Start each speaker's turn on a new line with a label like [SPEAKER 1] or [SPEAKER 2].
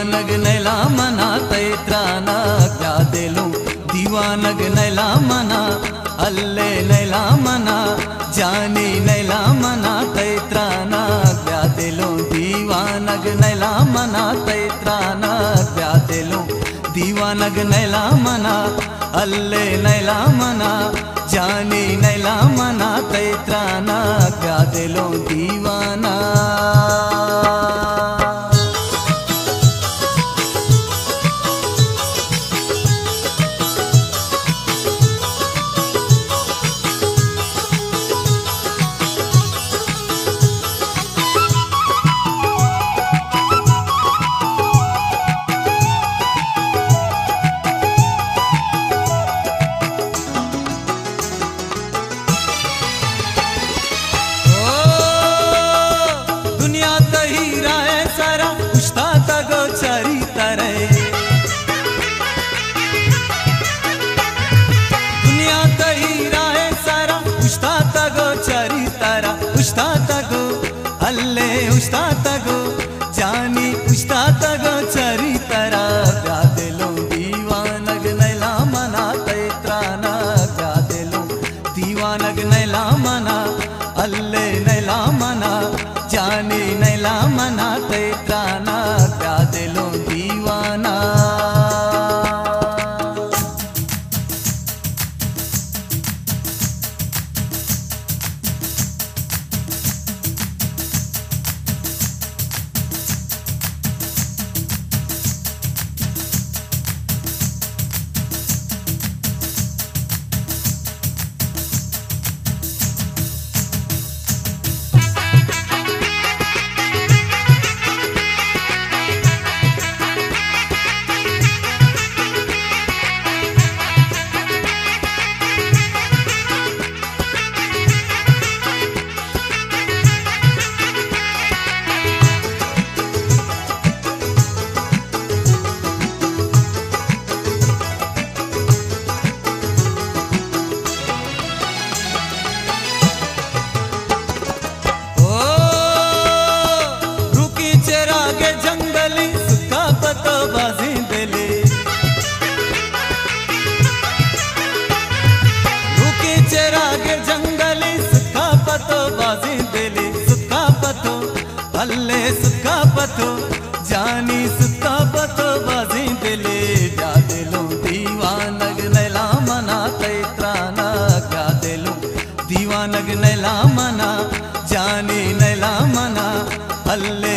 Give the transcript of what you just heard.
[SPEAKER 1] दीवानग नैला मना तैत्राना क्या दिलू दीवानग नैला मना अल्ले नैला मना जानी नैला मना तैत्राना क्या दिलू दीवानग नैला मना तैत्राना क्या दिलू दीवानग नैला मना अल्ले नैला मना जानी नैला मना तैत्राना क्या दिलू दीवाना। अल्ले उस्ता तगो जानी उस्ता तगो चरी तरा क्या दिलो दीवानग नैला मना तैत्राना क्या दिलो दीवानग नैला मना अल्ले नैला मना जानी नैला मना तैत्राना क्या दिलो दीवाना। अल्ले सुखा पतो जानी सुखा पतो बाजी दिले क्या दिलो दीवानग नैला मना तैत्राना क्या दिलो दीवानग नैला मना जानी नैला मना अल्ले